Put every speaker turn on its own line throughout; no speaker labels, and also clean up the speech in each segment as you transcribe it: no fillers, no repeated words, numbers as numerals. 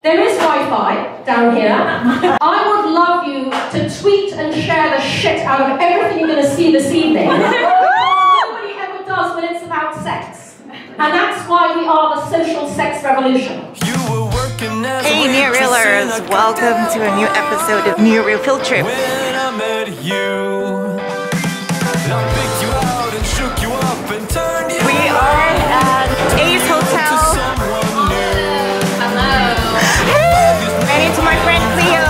There is Wi-Fi down here. I would love you to tweet and share the shit out of everything you're going to see this evening. Nobody ever does when it's about sex. And that's why we are the social sex revolution.
Hey New Reelers, welcome to a new episode of New Reel Field Trip. We are at Ace Hotel. And it's my friend Cleo.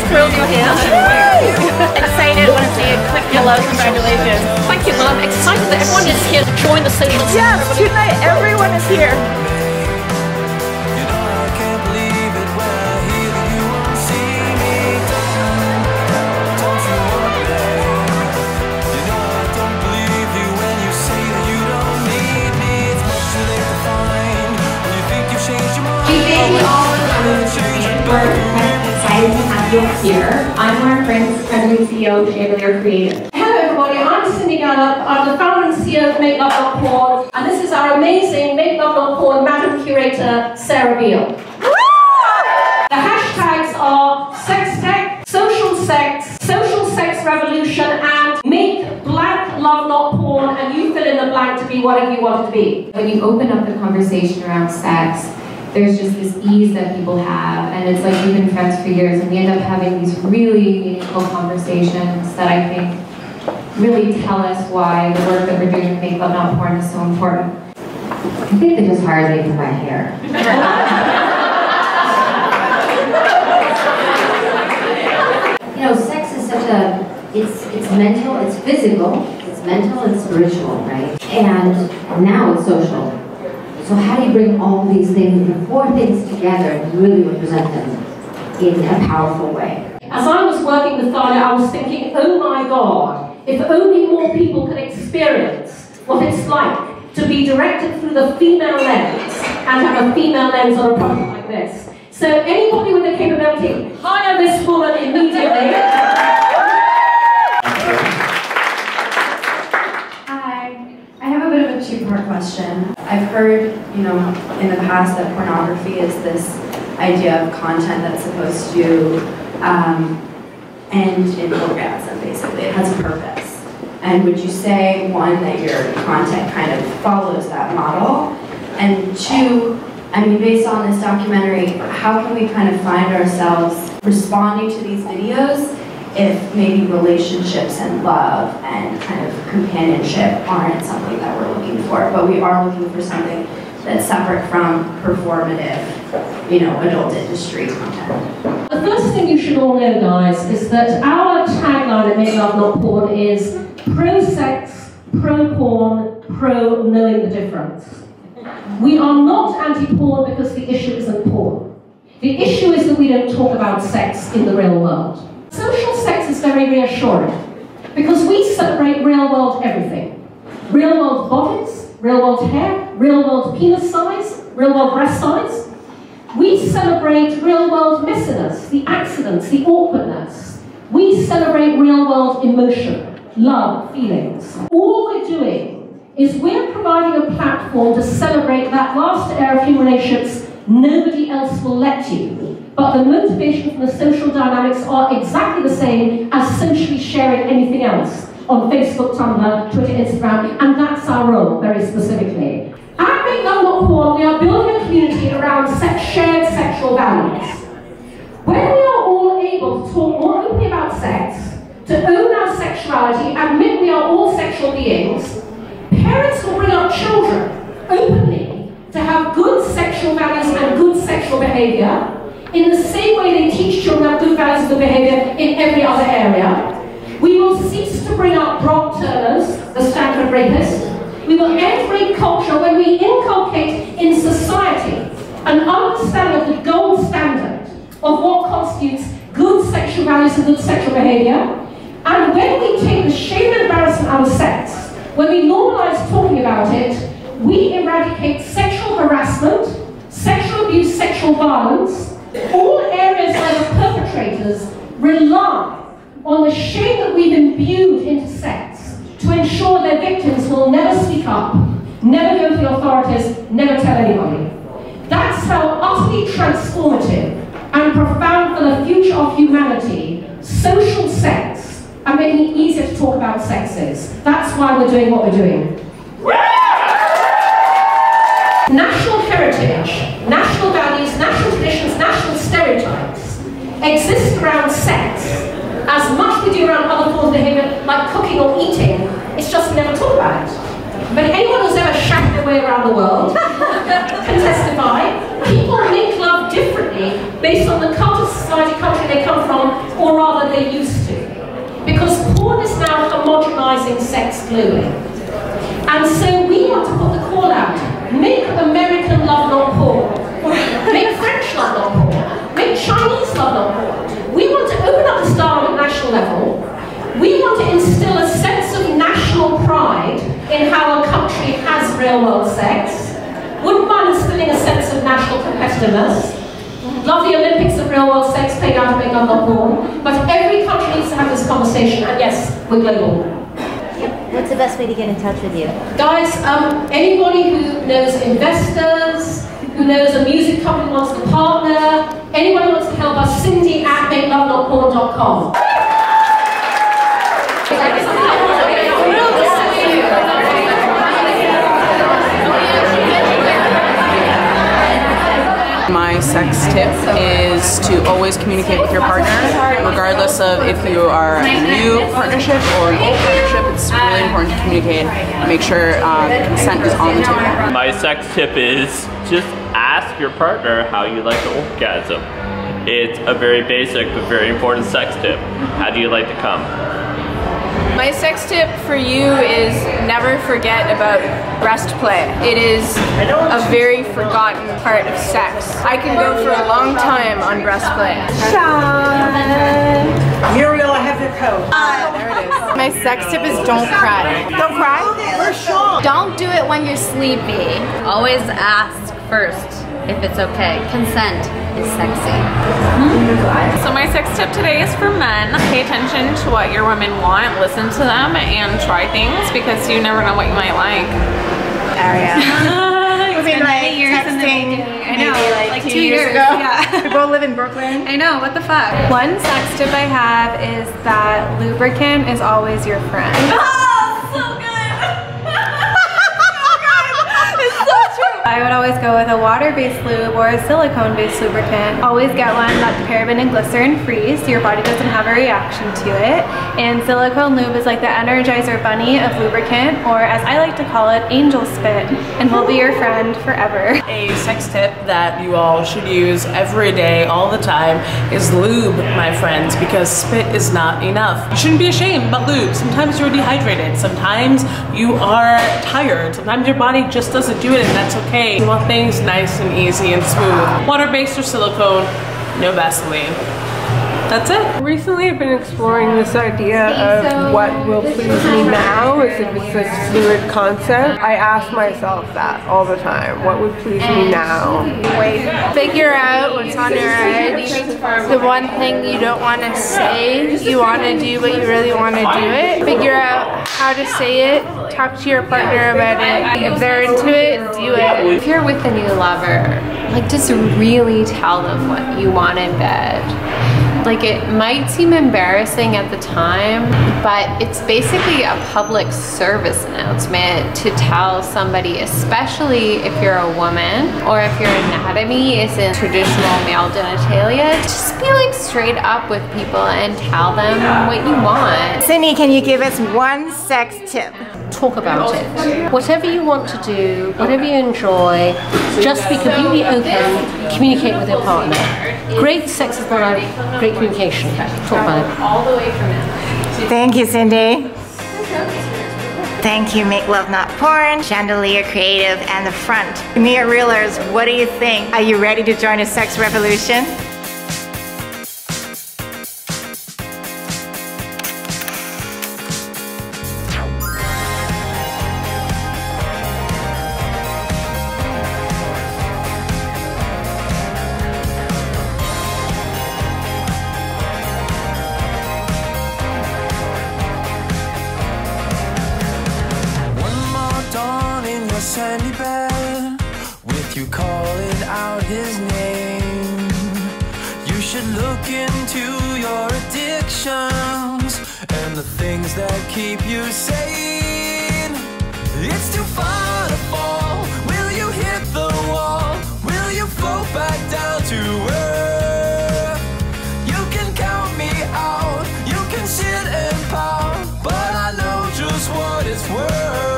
Thrilled you're here.
Excited, want to say a quick hello, congratulations.
Thank you, Mum. Excited that everyone is here to join the social sex
Yes, tonight everyone is here.
Excited to have you here. I'm our friend's President and CEO of Chandelier Creative.
Hello everybody, I'm Gallop. I'm the founder and CEO of MakeLoveNotPorn, and this is our amazing MakeLoveNotPorn Madam Curator, Sarah Beale. The hashtags are sex tech, social sex revolution, and make blank love not porn, and you fill in the blank to be whatever you want it to be.
When you open up the conversation around sex, there's just this ease that people have, and it's like we've been friends for years, and we end up having these really meaningful conversations that I think really tell us why the work that we're doing with Make Love Not Porn is so important. I think they just hired me for my hair. You know, sex is such a, it's mental, it's physical, it's mental and spiritual, right? And now it's social. So how do you bring all these things, the four things together and really represent them in a powerful way?
As I was working with Thalia, I was thinking, oh my God, if only more people could experience what it's like to be directed through the female lens and have a female lens on a project like this. So anybody with the capability, hire this woman immediately.
I have a bit of a two-part question. I've heard, in the past that pornography is this idea of content that's supposed to end in orgasm, basically. It has a purpose. And would you say, one, that your content kind of follows that model? And two, based on this documentary, how can we kind of find ourselves responding to these videos if maybe relationships and love and kind of companionship aren't something that we're looking for, but we are looking for something that's separate from performative, adult industry content?
The first thing you should all know, guys, is that our tagline at Make Love Not Porn is pro-sex, pro-porn, pro-knowing the difference. We are not anti-porn because the issue isn't porn. The issue is that we don't talk about sex in the real world. Social sex is very reassuring because we celebrate real-world everything. Real-world bodies, real-world hair, real-world penis size, real-world breast size. We celebrate real-world messiness, the accidents, the awkwardness. We celebrate real-world emotion, love, feelings. All we're doing is we're providing a platform to celebrate that last era of human relationships nobody else will let you. But the motivation from the social dynamics are exactly the same as socially sharing anything else on Facebook, Tumblr, Twitter, Instagram, and that's our role, very specifically. At Make Love Not Porn, we are building a community around shared sexual values. When we are all able to talk more openly about sex, to own our sexuality, admit we are all sexual beings, parents will bring up children openly to have good sexual values and good sexual behavior, in the same way they teach children have good values and good behavior in every other area. We will cease to bring up Brock Turner's, the Stanford rapist. We will end rape culture when we inculcate in society an understanding of the gold standard of what constitutes good sexual values and good sexual behavior. And when we take the shame and embarrassment out of sex, when we normalize talking about it, we eradicate sexual harassment, sexual abuse, sexual violence, all areas where the perpetrators rely on the shame that we've imbued into sex to ensure their victims will never go to the authorities, never tell anybody. That's how utterly transformative and profound for the future of humanity, social sex, and making it easier to talk about sex is. That's why we're doing what we're doing. National heritage, national values, national traditions, national stereotypes exist around sex as much as we do around other forms of behaviour like cooking or eating. It's just we never talk about it. But anyone who's ever shagged their way around the world can testify. People make love differently based on the culture, society, country they come from, or rather they used to. Because porn is now homogenizing sex globally. And so we want to put the call out, make American love not porn, make French love not porn, make Chinese love not porn. We want to open up this dialogue at national level. We want to instill a sense of national pride in how a country has real-world sex. Wouldn't mind instilling a sense of national competitiveness. Love the Olympics of real-world sex, played out of Make Love Not Porn. But every country needs to have this conversation, and yes, we're global.
What's the best way to get in touch with you?
Guys, anybody who knows investors, who knows a music company wants to partner, anyone who wants to help us, Cindy at MakeLoveNotPorn.com.
My sex tip is to always communicate with your partner, regardless of if you are a new partnership or an old partnership. It's really important to communicate and make sure consent is on the table.
My sex tip is just ask your partner how you like to orgasm. It's a very basic but very important sex tip. How do you like to come?
My sex tip for you is never forget about breast play. It is a very forgotten part of sex. I can go for a long time on breast play.
Sean! Muriel, I have your coat.
There it is. My sex tip is don't cry. Don't cry?
Where's Sean?
Don't do it when you're sleepy. Always ask first if it's okay. Consent is sexy.
So my sex tip today is for men. Pay attention to what your women want, listen to them, and try things because you never know what you might like.
Aria. We've been like texting, I know, like 2 years ago. Yeah. We both live in Brooklyn.
I know, what the fuck? One sex tip I have is that lubricant is always your friend.
Oh, so good! It's so true!
I would always go with a water-based lube or a silicone-based lubricant. Always get one that's paraben and glycerin free so your body doesn't have a reaction to it. And silicone lube is like the Energizer Bunny of lubricant, or as I like to call it, angel spit, and will be your friend forever.
A sex tip that you all should use every day, all the time, is lube, my friends, because spit is not enough. You shouldn't be ashamed about lube. Sometimes you're dehydrated, sometimes you are tired, sometimes your body just doesn't do it, and that's okay. You want things nice and easy and smooth. Water-based or silicone, no Vaseline. That's it.
Recently I've been exploring this idea of what will please me now, as if it's a fluid concept. I ask myself that all the time. What would please me now?
Figure out what's on your edge. The one thing you don't want to say, you want to do, but you really want to do it. Figure out how to say it. Talk to your partner about it. If they're into it, do it.
If you're with a new lover, like just really tell them what you want in bed. Like, it might seem embarrassing at the time, but it's basically a public service announcement to tell somebody, especially if you're a woman or if your anatomy isn't traditional male genitalia, just be like straight up with people and tell them what you want.
Cindy, can you give us one sex tip?
Talk about it. Whatever you want to do, whatever you enjoy, just be completely open, communicate with your partner. Great sex is not a great communication. Talk about it.
All the way from now.
Thank you, Cindy. Thank you, Make Love Not Porn, Chandelier Creative, and The Front. Mere Reelers, what do you think? Are you ready to join a sex revolution?
sandy bed with you calling out his name. You should look into your addictions and the things that keep you sane. It's too far to fall. Will you hit the wall? Will you float back down to earth? You can count me out, you can sit and pout, but I know just what it's worth.